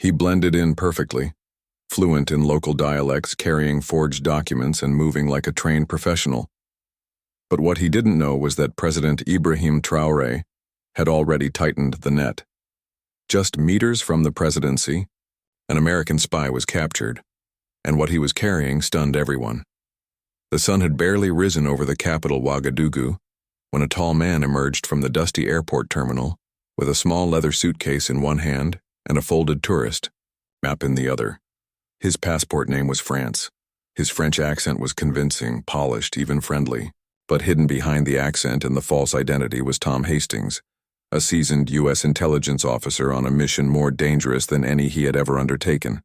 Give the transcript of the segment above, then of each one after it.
He blended in perfectly, fluent in local dialects, carrying forged documents and moving like a trained professional. But what he didn't know was that President Ibrahim Traoré had already tightened the net. Just meters from the presidency, an American spy was captured, and what he was carrying stunned everyone. The sun had barely risen over the capital Ouagadougou when a tall man emerged from the dusty airport terminal with a small leather suitcase in one hand and a folded tourist map in the other. His passport name was France. His French accent was convincing, polished, even friendly, but hidden behind the accent and the false identity was Tom Hastings, a seasoned U.S. intelligence officer on a mission more dangerous than any he had ever undertaken.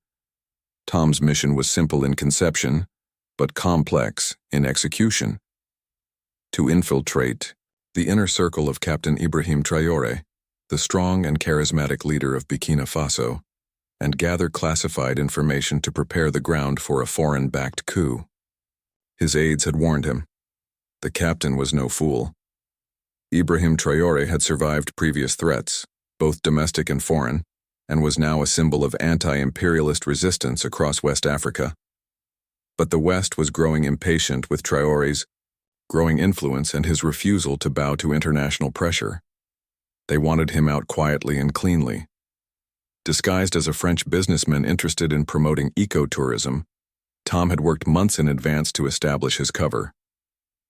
Tom's mission was simple in conception, but complex in execution. To infiltrate the inner circle of Captain Ibrahim Traoré, the strong and charismatic leader of Burkina Faso, and gather classified information to prepare the ground for a foreign-backed coup. His aides had warned him. The captain was no fool. Ibrahim Traoré had survived previous threats, both domestic and foreign, and was now a symbol of anti-imperialist resistance across West Africa. But the West was growing impatient with Traoré's growing influence and his refusal to bow to international pressure. They wanted him out quietly and cleanly. Disguised as a French businessman interested in promoting ecotourism, Tom had worked months in advance to establish his cover.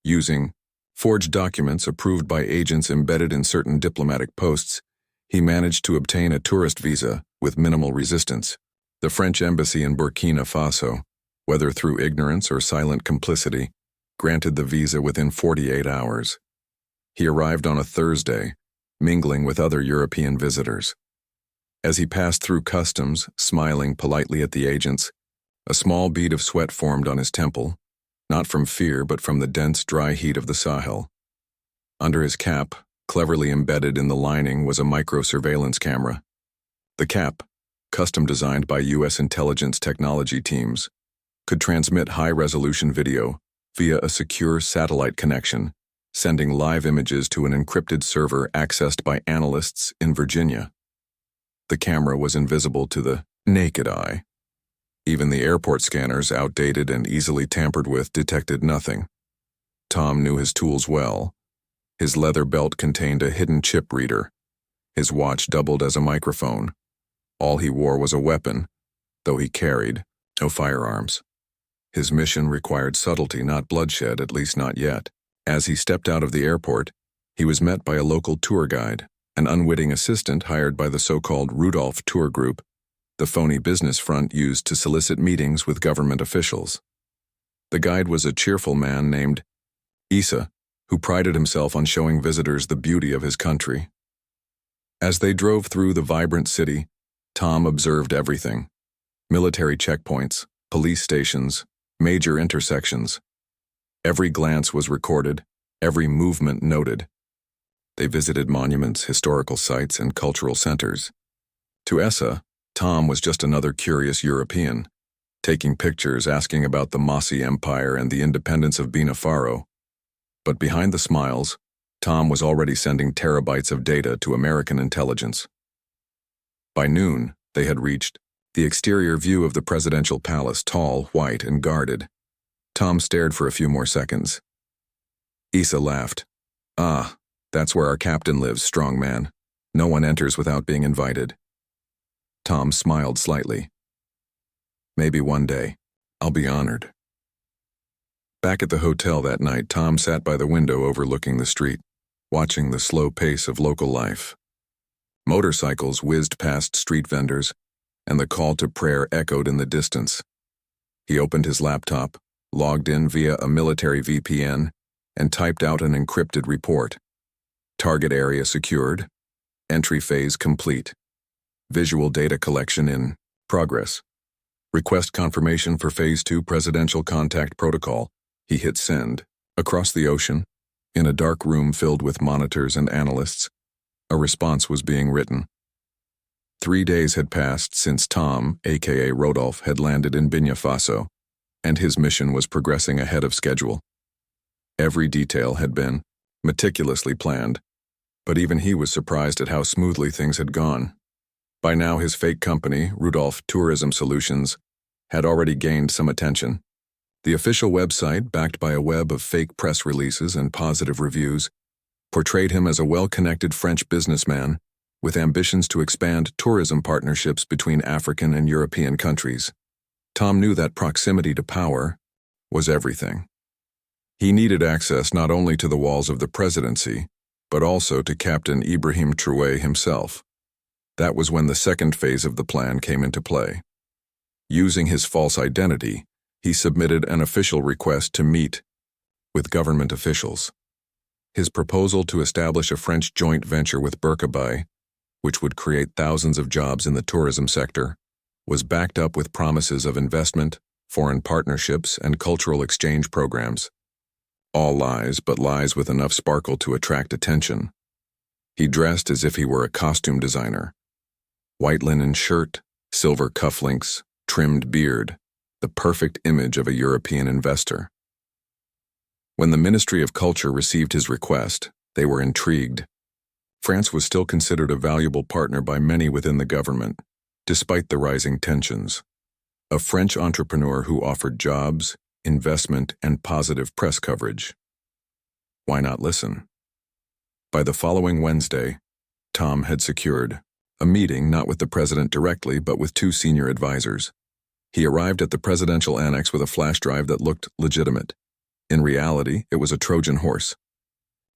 Using forged documents approved by agents embedded in certain diplomatic posts, he managed to obtain a tourist visa with minimal resistance. The French embassy in Burkina Faso, whether through ignorance or silent complicity, granted the visa within 48 hours. He arrived on a Thursday, mingling with other European visitors. As he passed through customs, smiling politely at the agents, a small bead of sweat formed on his temple, not from fear but from the dense, dry heat of the Sahel. Under his cap, cleverly embedded in the lining, was a micro-surveillance camera. The cap, custom-designed by U.S. intelligence technology teams, could transmit high-resolution video via a secure satellite connection, sending live images to an encrypted server accessed by analysts in Virginia. The camera was invisible to the naked eye. Even the airport scanners, outdated and easily tampered with, detected nothing. Tom knew his tools well. His leather belt contained a hidden chip reader. His watch doubled as a microphone. All he wore was a weapon, though he carried no firearms. His mission required subtlety, not bloodshed, at least not yet. As he stepped out of the airport, he was met by a local tour guide, an unwitting assistant hired by the so-called Rudolph Tour Group, the phony business front used to solicit meetings with government officials. The guide was a cheerful man named Issa, who prided himself on showing visitors the beauty of his country. As they drove through the vibrant city, Tom observed everything: military checkpoints, police stations, major intersections. Every glance was recorded, every movement noted. They visited monuments, historical sites, and cultural centers. To Essa, Tom was just another curious European, taking pictures, asking about the Mossi Empire and the independence of Binafaro. But behind the smiles, Tom was already sending terabytes of data to American intelligence. By noon, they had reached the exterior view of the presidential palace, tall, white, and guarded. Tom stared for a few more seconds. Issa laughed. "Ah, that's where our captain lives, strong man. No one enters without being invited." Tom smiled slightly. "Maybe one day, I'll be honored." Back at the hotel that night, Tom sat by the window overlooking the street, watching the slow pace of local life. Motorcycles whizzed past street vendors, and the call to prayer echoed in the distance. He opened his laptop, logged in via a military VPN, and typed out an encrypted report. Target area secured. Entry phase complete. Visual data collection in progress. Request confirmation for Phase 2 Presidential Contact Protocol. He hit send. Across the ocean, in a dark room filled with monitors and analysts, a response was being written. 3 days had passed since Tom, aka Rodolphe, had landed in Burkina Faso, and his mission was progressing ahead of schedule. Every detail had been meticulously planned, but even he was surprised at how smoothly things had gone. By now, his fake company, Rudolph Tourism Solutions, had already gained some attention. The official website, backed by a web of fake press releases and positive reviews, portrayed him as a well-connected French businessman with ambitions to expand tourism partnerships between African and European countries. Tom knew that proximity to power was everything. He needed access not only to the walls of the presidency, but also to Captain Ibrahim Traoré himself. That was when the second phase of the plan came into play. Using his false identity, he submitted an official request to meet with government officials. His proposal to establish a French joint venture with Burkabay, which would create thousands of jobs in the tourism sector, was backed up with promises of investment, foreign partnerships, and cultural exchange programs. All lies, but lies with enough sparkle to attract attention. He dressed as if he were a costume designer. White linen shirt, silver cufflinks, trimmed beard, the perfect image of a European investor. When the Ministry of Culture received his request, they were intrigued. France was still considered a valuable partner by many within the government, despite the rising tensions. A French entrepreneur who offered jobs, investment, and positive press coverage. Why not listen? By the following Wednesday, Tom had secured a meeting not with the president directly, but with two senior advisors. He arrived at the presidential annex with a flash drive that looked legitimate. In reality, it was a Trojan horse.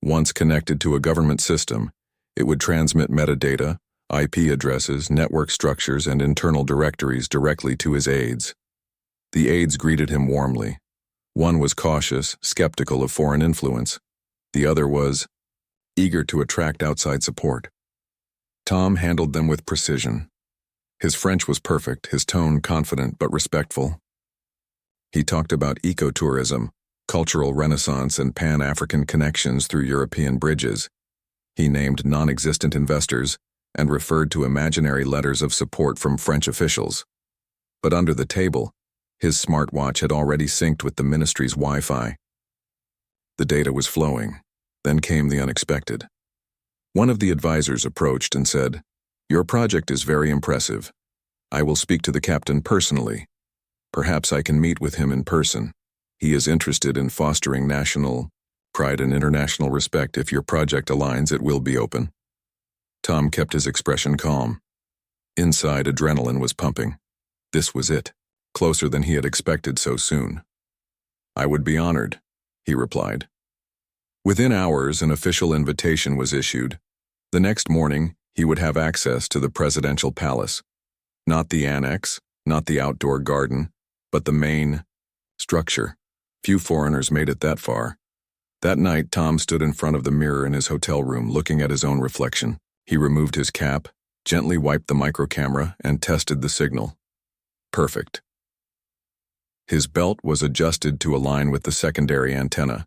Once connected to a government system, it would transmit metadata, IP addresses, network structures, and internal directories directly to his aides. The aides greeted him warmly. One was cautious, skeptical of foreign influence. The other was eager to attract outside support. Tom handled them with precision. His French was perfect, his tone confident but respectful. He talked about ecotourism, cultural renaissance, and Pan-African connections through European bridges. He named non-existent investors and referred to imaginary letters of support from French officials. But under the table, his smartwatch had already synced with the ministry's Wi-Fi. The data was flowing. Then came the unexpected. One of the advisors approached and said, "Your project is very impressive. I will speak to the captain personally. Perhaps I can meet with him in person. He is interested in fostering national pride and international respect. If your project aligns, it will be open." Tom kept his expression calm. Inside, adrenaline was pumping. This was it, closer than he had expected so soon. "I would be honored," he replied. Within hours, an official invitation was issued. The next morning, he would have access to the presidential palace. Not the annex, not the outdoor garden, but the main structure. Few foreigners made it that far. That night, Tom stood in front of the mirror in his hotel room, looking at his own reflection. He removed his cap, gently wiped the microcamera, and tested the signal. Perfect. His belt was adjusted to align with the secondary antenna.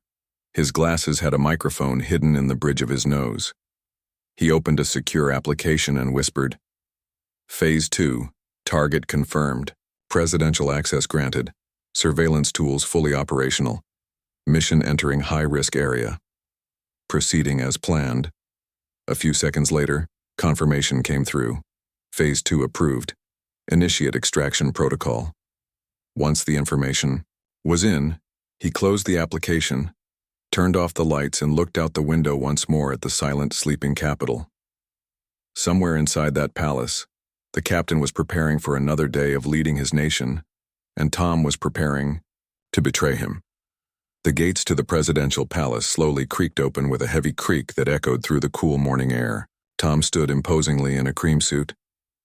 His glasses had a microphone hidden in the bridge of his nose. He opened a secure application and whispered, "Phase 2, target confirmed, presidential access granted, surveillance tools fully operational, mission entering high-risk area." Proceeding as planned. A few seconds later, confirmation came through. Phase 2 approved. Initiate extraction protocol. Once the information was in, he closed the application, turned off the lights, and looked out the window once more at the silent, sleeping capital. Somewhere inside that palace, the captain was preparing for another day of leading his nation, and Tom was preparing to betray him. The gates to the presidential palace slowly creaked open with a heavy creak that echoed through the cool morning air. Tom stood imposingly in a cream suit,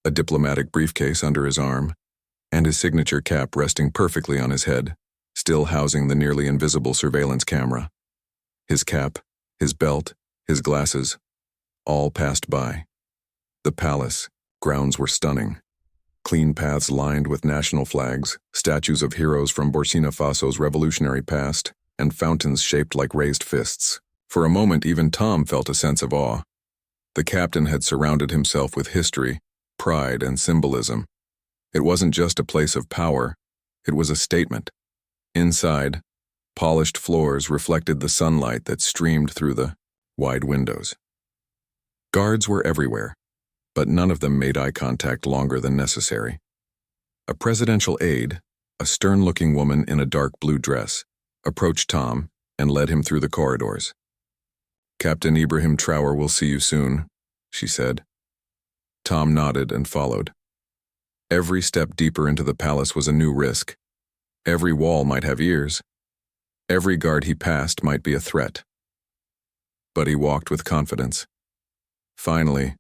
a diplomatic briefcase under his arm, and his signature cap resting perfectly on his head, still housing the nearly invisible surveillance camera. His cap, his belt, his glasses, all passed by. The palace grounds were stunning. Clean paths lined with national flags, statues of heroes from Burkina Faso's revolutionary past, and fountains shaped like raised fists. For a moment, even Tom felt a sense of awe. The captain had surrounded himself with history, pride, and symbolism. It wasn't just a place of power, it was a statement. Inside, polished floors reflected the sunlight that streamed through the wide windows. Guards were everywhere, but none of them made eye contact longer than necessary. A presidential aide, a stern-looking woman in a dark blue dress, approached Tom and led him through the corridors. "Captain Ibrahim Traoré will see you soon," she said. Tom nodded and followed. Every step deeper into the palace was a new risk. Every wall might have ears. Every guard he passed might be a threat. But he walked with confidence. Finally,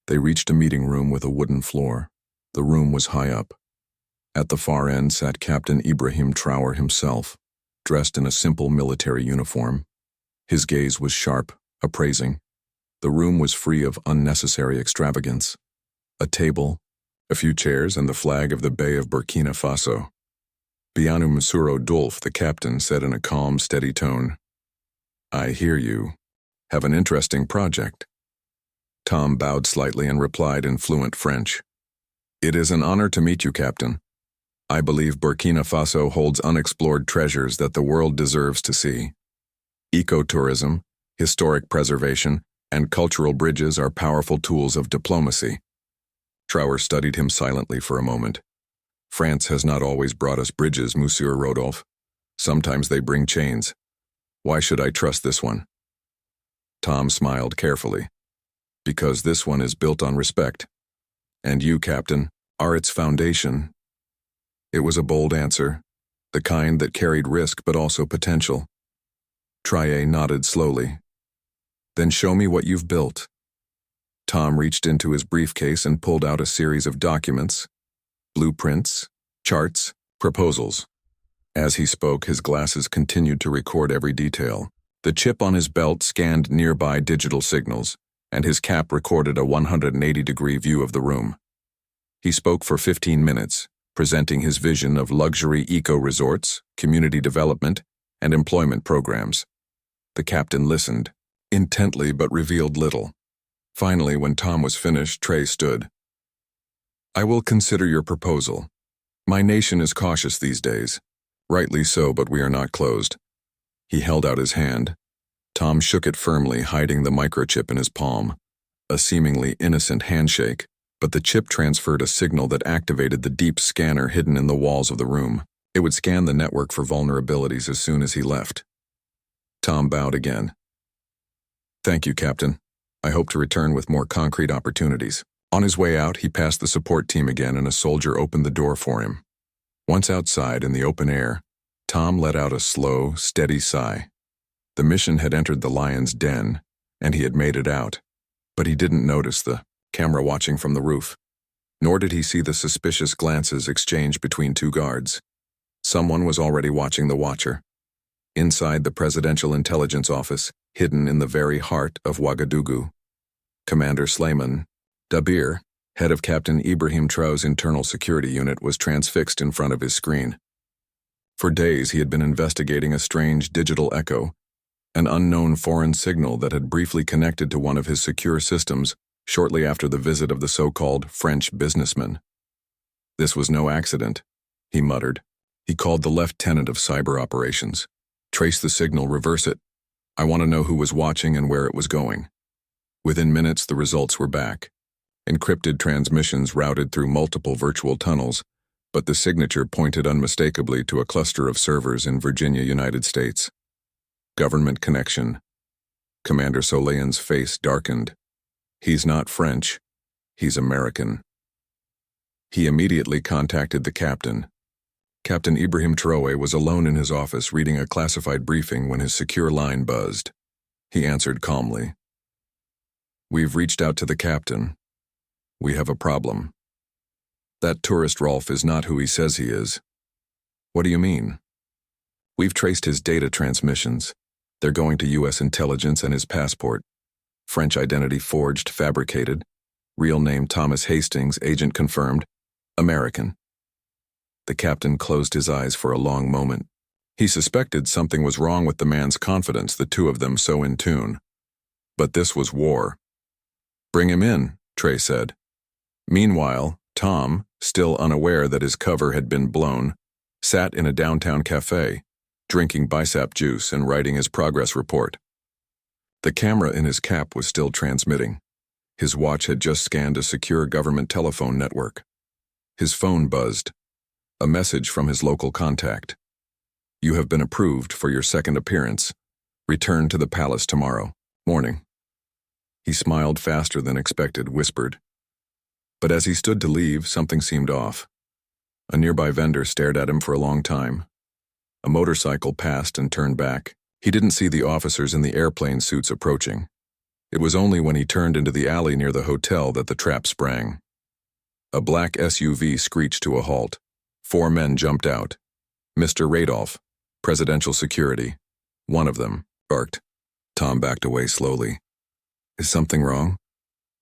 they reached a meeting room with a wooden floor. The room was high up. At the far end sat Captain Ibrahim Traoré himself, dressed in a simple military uniform. His gaze was sharp, appraising. The room was free of unnecessary extravagance. A table, a few chairs, and the flag of the Bay of Burkina Faso. Bianu Masuro Dolph, the captain, said in a calm, steady tone, "I hear you have an interesting project." Tom bowed slightly and replied in fluent French, "It is an honor to meet you, Captain. I believe Burkina Faso holds unexplored treasures that the world deserves to see. Ecotourism, historic preservation, and cultural bridges are powerful tools of diplomacy." Traoré studied him silently for a moment. "France has not always brought us bridges, Monsieur Rodolphe. Sometimes they bring chains. Why should I trust this one?" Tom smiled carefully. "Because this one is built on respect. And you, Captain, are its foundation." It was a bold answer, the kind that carried risk but also potential. Traoré nodded slowly. "Then show me what you've built." Tom reached into his briefcase and pulled out a series of documents, blueprints, charts, proposals. As he spoke, his glasses continued to record every detail. The chip on his belt scanned nearby digital signals, and his cap recorded a 180-degree view of the room. He spoke for 15 minutes, presenting his vision of luxury eco-resorts, community development, and employment programs. The captain listened, intently but revealed little. Finally, when Tom was finished, Traoré stood. "I will consider your proposal. My nation is cautious these days. Rightly so, but we are not closed." He held out his hand. Tom shook it firmly, hiding the microchip in his palm. A seemingly innocent handshake, but the chip transferred a signal that activated the deep scanner hidden in the walls of the room. It would scan the network for vulnerabilities as soon as he left. Tom bowed again. "Thank you, Captain. I hope to return with more concrete opportunities." On his way out, he passed the support team again and a soldier opened the door for him. Once outside in the open air, Tom let out a slow, steady sigh. The mission had entered the lion's den, and he had made it out. But he didn't notice the camera watching from the roof. Nor did he see the suspicious glances exchanged between two guards. Someone was already watching the watcher. Inside the Presidential Intelligence Office, hidden in the very heart of Ouagadougou, Commander Sleiman Dabir, head of Captain Ibrahim Traoré's internal security unit, was transfixed in front of his screen. For days he had been investigating a strange digital echo, an unknown foreign signal that had briefly connected to one of his secure systems shortly after the visit of the so-called French businessman. "This was no accident," he muttered. He called the lieutenant of cyber operations. "Trace the signal, reverse it. I want to know who was watching and where it was going." Within minutes, the results were back. Encrypted transmissions routed through multiple virtual tunnels, but the signature pointed unmistakably to a cluster of servers in Virginia, United States. Government connection. Commander Soleil's face darkened. "He's not French. He's American." He immediately contacted the captain. Captain Ibrahim Traoré was alone in his office reading a classified briefing when his secure line buzzed. He answered calmly. "We've reached out to the captain. We have a problem. That tourist Rolf is not who he says he is." "What do you mean?" "We've traced his data transmissions. They're going to U.S. intelligence and his passport. French identity forged, fabricated. Real name Thomas Hastings, agent confirmed. American." The captain closed his eyes for a long moment. He suspected something was wrong with the man's confidence, the two of them so in tune. But this was war. "Bring him in," Traoré said. Meanwhile, Tom, still unaware that his cover had been blown, sat in a downtown cafe, drinking bicep juice and writing his progress report. The camera in his cap was still transmitting. His watch had just scanned a secure government telephone network. His phone buzzed. A message from his local contact. "You have been approved for your second appearance. Return to the palace tomorrow morning." He smiled faster than expected, whispered. But as he stood to leave, something seemed off. A nearby vendor stared at him for a long time. A motorcycle passed and turned back. He didn't see the officers in the airplane suits approaching. It was only when he turned into the alley near the hotel that the trap sprang. A black SUV screeched to a halt. 4 men jumped out. "Mr. Radolph, presidential security." One of them barked. Tom backed away slowly. "Is something wrong?"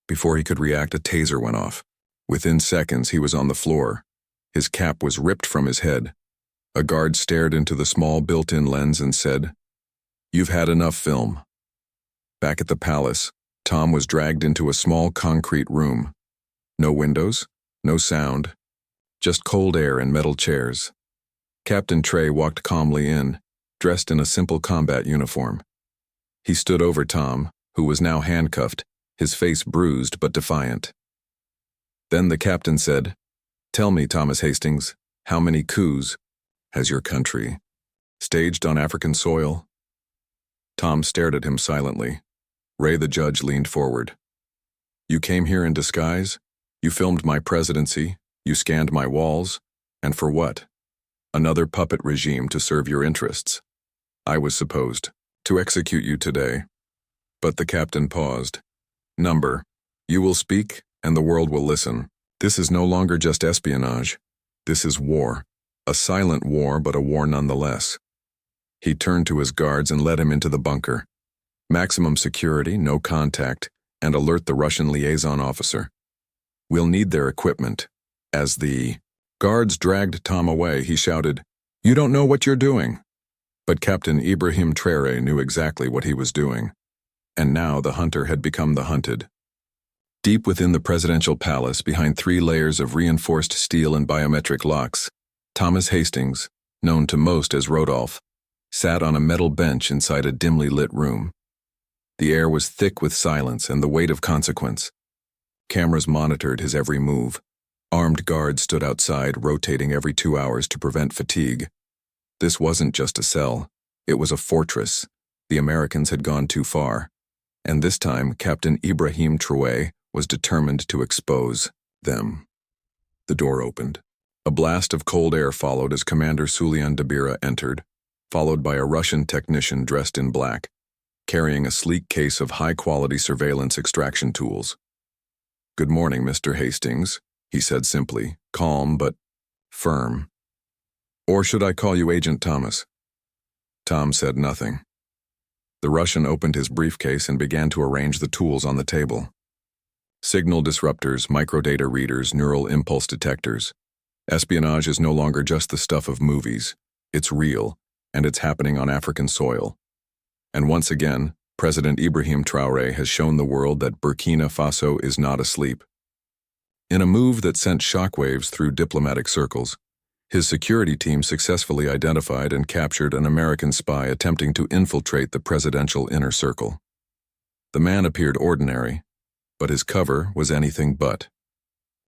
Before he could react, a taser went off. Within seconds, he was on the floor. His cap was ripped from his head. A guard stared into the small built-in lens and said, "You've had enough film." Back at the palace, Tom was dragged into a small concrete room. No windows, no sound, just cold air and metal chairs. Captain Trey walked calmly in, dressed in a simple combat uniform. He stood over Tom, who was now handcuffed, his face bruised but defiant. Then the captain said, "Tell me, Thomas Hastings, how many coups has your country staged on African soil?" Tom stared at him silently. Ray the judge leaned forward. "You came here in disguise? You filmed my presidency? You scanned my walls? And for what? Another puppet regime to serve your interests. I was supposed to execute you today." But the captain paused. "Number, you will speak and the world will listen. This is no longer just espionage. This is war. A silent war, but a war nonetheless." He turned to his guards and led him into the bunker. "Maximum security, no contact, and alert the Russian liaison officer. We'll need their equipment." As the guards dragged Tom away, he shouted, "You don't know what you're doing." But Captain Ibrahim Traoré knew exactly what he was doing. And now the hunter had become the hunted. Deep within the presidential palace, behind 3 layers of reinforced steel and biometric locks, Thomas Hastings, known to most as Rodolph, sat on a metal bench inside a dimly lit room. The air was thick with silence and the weight of consequence. Cameras monitored his every move. Armed guards stood outside, rotating every 2 hours to prevent fatigue. This wasn't just a cell. It was a fortress. The Americans had gone too far. And this time, Captain Ibrahim Traoré was determined to expose them. The door opened. A blast of cold air followed as Commander Sulian Dabira entered, followed by a Russian technician dressed in black, carrying a sleek case of high-quality surveillance extraction tools. "Good morning, Mr. Hastings," he said simply, calm but firm. "Or should I call you Agent Thomas?" Tom said nothing. The Russian opened his briefcase and began to arrange the tools on the table. Signal disruptors, microdata readers, neural impulse detectors. Espionage is no longer just the stuff of movies. It's real, and it's happening on African soil. And once again, President Ibrahim Traoré has shown the world that Burkina Faso is not asleep. In a move that sent shockwaves through diplomatic circles, his security team successfully identified and captured an American spy attempting to infiltrate the presidential inner circle. The man appeared ordinary, but his cover was anything but.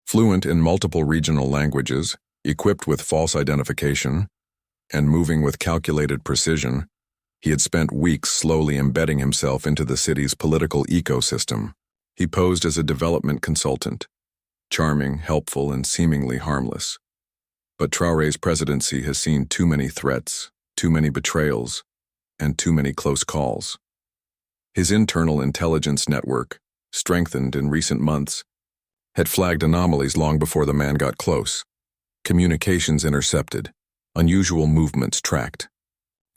Fluent in multiple regional languages, equipped with false identification, and moving with calculated precision, he had spent weeks slowly embedding himself into the city's political ecosystem. He posed as a development consultant, charming, helpful, and seemingly harmless. But Traoré's presidency has seen too many threats, too many betrayals, and too many close calls. His internal intelligence network, strengthened in recent months, had flagged anomalies long before the man got close. Communications intercepted, unusual movements tracked,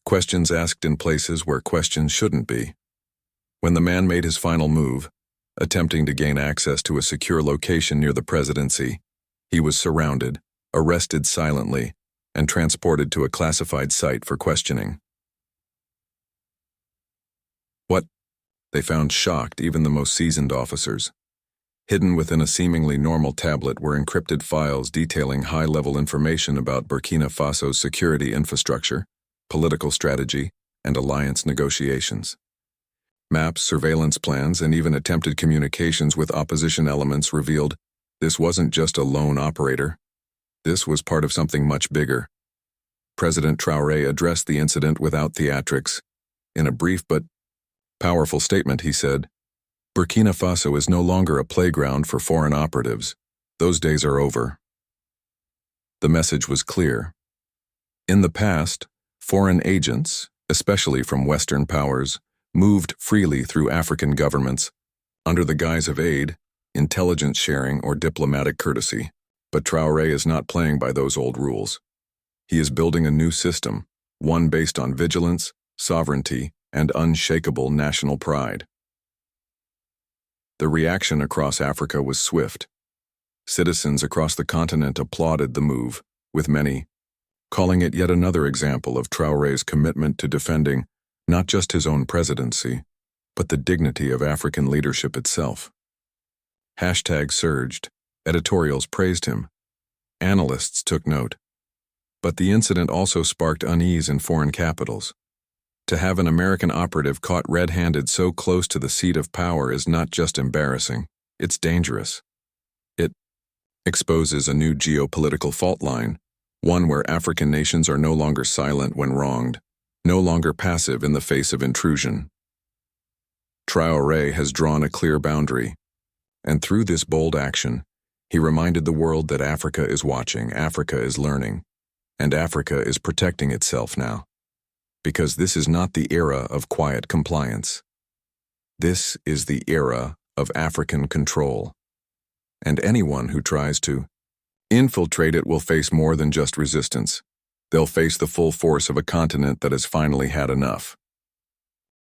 questions asked in places where questions shouldn't be. When the man made his final move, attempting to gain access to a secure location near the presidency, he was surrounded, arrested silently, and transported to a classified site for questioning. What? They found shocked even the most seasoned officers. Hidden within a seemingly normal tablet were encrypted files detailing high-level information about Burkina Faso's security infrastructure, political strategy, and alliance negotiations. Maps, surveillance plans, and even attempted communications with opposition elements revealed this wasn't just a lone operator. This was part of something much bigger. President Traoré addressed the incident without theatrics. In a brief but powerful statement, he said, "Burkina Faso is no longer a playground for foreign operatives. Those days are over." The message was clear. In the past, foreign agents, especially from Western powers, moved freely through African governments under the guise of aid, intelligence sharing, or diplomatic courtesy. But Traoré is not playing by those old rules. He is building a new system, one based on vigilance, sovereignty, and unshakable national pride. The reaction across Africa was swift. Citizens across the continent applauded the move, with many calling it yet another example of Traoré's commitment to defending not just his own presidency, but the dignity of African leadership itself. Hashtags surged, editorials praised him, analysts took note. But the incident also sparked unease in foreign capitals. To have an American operative caught red-handed so close to the seat of power is not just embarrassing, it's dangerous. It exposes a new geopolitical fault line, one where African nations are no longer silent when wronged, no longer passive in the face of intrusion. Traoré has drawn a clear boundary, and through this bold action, he reminded the world that Africa is watching, Africa is learning, and Africa is protecting itself now. Because this is not the era of quiet compliance. This is the era of African control. And anyone who tries to infiltrate it will face more than just resistance. They'll face the full force of a continent that has finally had enough.